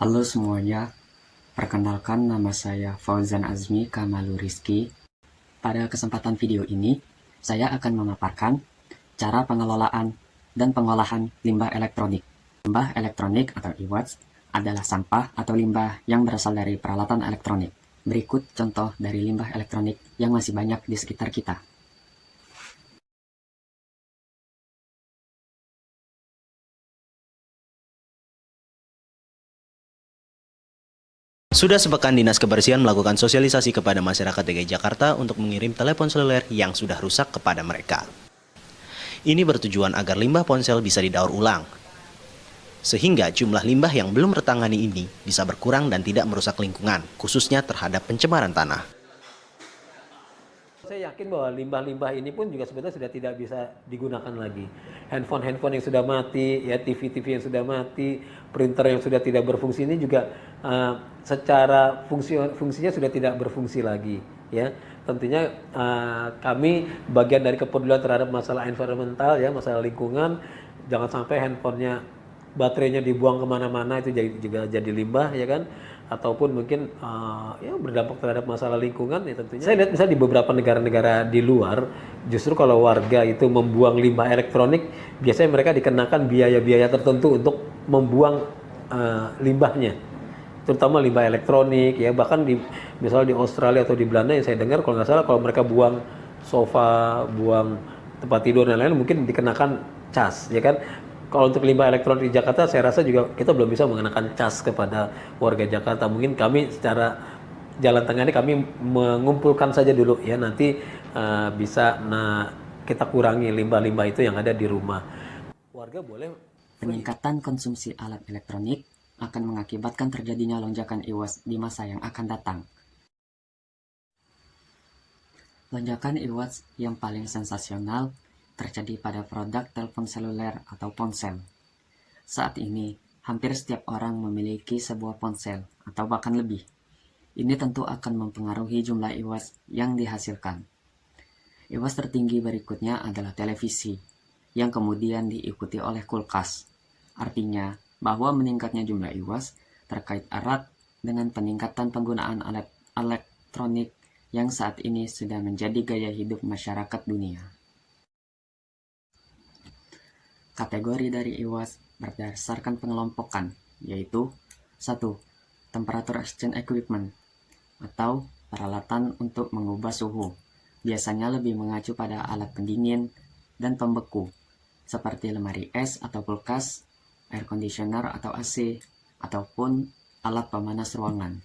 Halo semuanya, perkenalkan nama saya Fauzan Azmi Kamalu Rizky. Pada kesempatan video ini, saya akan memaparkan cara pengelolaan dan pengolahan limbah elektronik. Limbah elektronik atau e-waste adalah sampah atau limbah yang berasal dari peralatan elektronik. Berikut contoh dari limbah elektronik yang masih banyak di sekitar kita. Sudah sepekan Dinas Kebersihan melakukan sosialisasi kepada masyarakat DKI Jakarta untuk mengirim telepon seluler yang sudah rusak kepada mereka. Ini bertujuan agar limbah ponsel bisa didaur ulang, sehingga jumlah limbah yang belum tertangani ini bisa berkurang dan tidak merusak lingkungan, khususnya terhadap pencemaran tanah. Saya yakin bahwa limbah-limbah ini pun juga sebenarnya sudah tidak bisa digunakan lagi. Handphone yang sudah mati, ya TV yang sudah mati, printer yang sudah tidak berfungsi ini juga secara fungsinya sudah tidak berfungsi lagi. Ya, tentunya kami bagian dari kepedulian terhadap masalah environmental, ya masalah lingkungan. Jangan sampai handphonenya baterainya dibuang kemana-mana itu juga jadi limbah, ya kan, ataupun mungkin ya berdampak terhadap masalah lingkungan. Ya tentunya saya lihat misalnya di beberapa negara-negara di luar, justru kalau warga itu membuang limbah elektronik, biasanya mereka dikenakan biaya-biaya tertentu untuk membuang limbahnya, terutama limbah elektronik, ya. Bahkan misalnya di Australia atau di Belanda yang saya dengar, kalau nggak salah, kalau mereka buang sofa, buang tempat tidur dan lain-lain, mungkin dikenakan cas, ya kan. Kalau untuk limbah elektronik di Jakarta, saya rasa juga kita belum bisa mengenakan cas kepada warga Jakarta. Mungkin kami secara jalan tengah ini kami mengumpulkan saja dulu, ya, nanti bisa kita kurangi limbah-limbah itu yang ada di rumah. Warga boleh Peningkatan konsumsi alat elektronik akan mengakibatkan terjadinya lonjakan e-waste di masa yang akan datang. Lonjakan e-waste yang paling sensasional terjadi pada produk telepon seluler atau ponsel. Saat ini, hampir setiap orang memiliki sebuah ponsel atau bahkan lebih. Ini tentu akan mempengaruhi jumlah e-waste yang dihasilkan. E-waste tertinggi berikutnya adalah televisi, yang kemudian diikuti oleh kulkas. Artinya, bahwa meningkatnya jumlah e-waste terkait erat dengan peningkatan penggunaan alat elektronik yang saat ini sudah menjadi gaya hidup masyarakat dunia. Kategori dari e-waste berdasarkan pengelompokan, yaitu 1. Temperature exchange equipment, atau peralatan untuk mengubah suhu. Biasanya lebih mengacu pada alat pendingin dan pembeku, seperti lemari es atau kulkas, air conditioner atau AC, ataupun alat pemanas ruangan.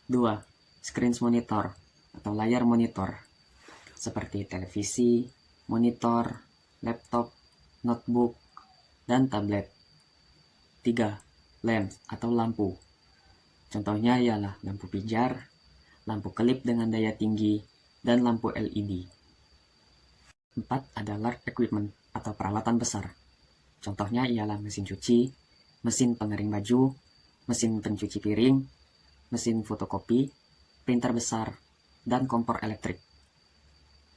2. Screen monitor, atau layar monitor, seperti televisi, monitor, laptop, notebook, dan tablet. 3. Lens atau lampu. Contohnya ialah lampu pijar, lampu kelip dengan daya tinggi, dan lampu LED. 4. Ada large equipment atau peralatan besar. Contohnya ialah mesin cuci, mesin pengering baju, mesin pencuci piring, mesin fotokopi, printer besar, dan kompor elektrik.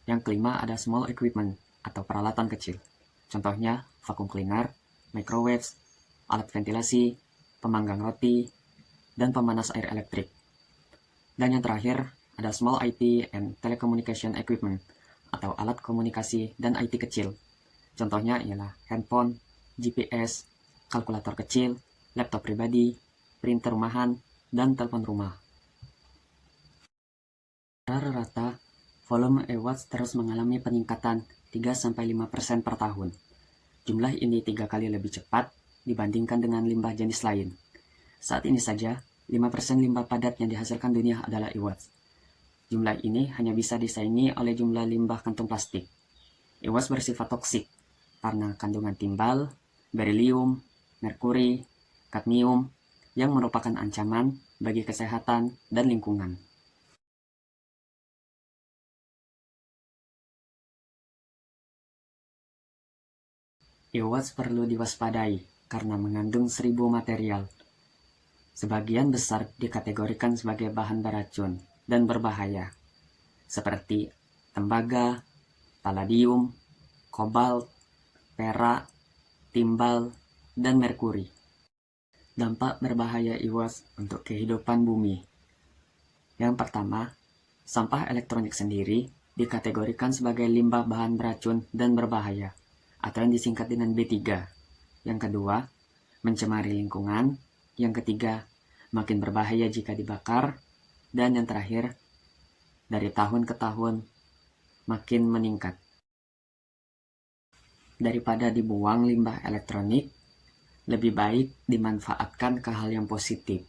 Yang kelima ada small equipment atau peralatan kecil. Contohnya vacuum cleaner, microwave, alat ventilasi, pemanggang roti, dan pemanas air elektrik. Dan yang terakhir ada small IT and telecommunication equipment atau alat komunikasi dan IT kecil. Contohnya ialah handphone, GPS, kalkulator kecil, laptop pribadi, printer rumahan, dan telepon rumah. Rata-rata, volume e-waste terus mengalami peningkatan 3-5% per tahun. Jumlah ini 3 kali lebih cepat dibandingkan dengan limbah jenis lain. Saat ini saja, 5% limbah padat yang dihasilkan dunia adalah e-waste. Jumlah ini hanya bisa disaingi oleh jumlah limbah kantung plastik. E-waste bersifat toksik karena kandungan timbal, berilium, merkuri, kadmium, yang merupakan ancaman bagi kesehatan dan lingkungan. E-waste perlu diwaspadai karena mengandung 1000 material. Sebagian besar dikategorikan sebagai bahan beracun dan berbahaya, seperti tembaga, palladium, kobalt, perak, timbal, dan merkuri. Dampak berbahaya IWAS untuk kehidupan bumi. Yang pertama, sampah elektronik sendiri dikategorikan sebagai limbah bahan beracun dan berbahaya, atau yang disingkat dengan B3. Yang kedua, mencemari lingkungan. Yang ketiga, makin berbahaya jika dibakar. Dan yang terakhir, dari tahun ke tahun makin meningkat. Daripada dibuang limbah elektronik, lebih baik dimanfaatkan ke hal yang positif,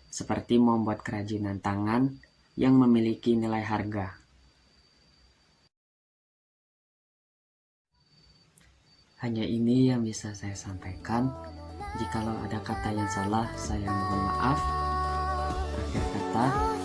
seperti membuat kerajinan tangan yang memiliki nilai harga. Hanya ini yang bisa saya sampaikan. Jikalau ada kata yang salah, saya mohon maaf. Akhir kata,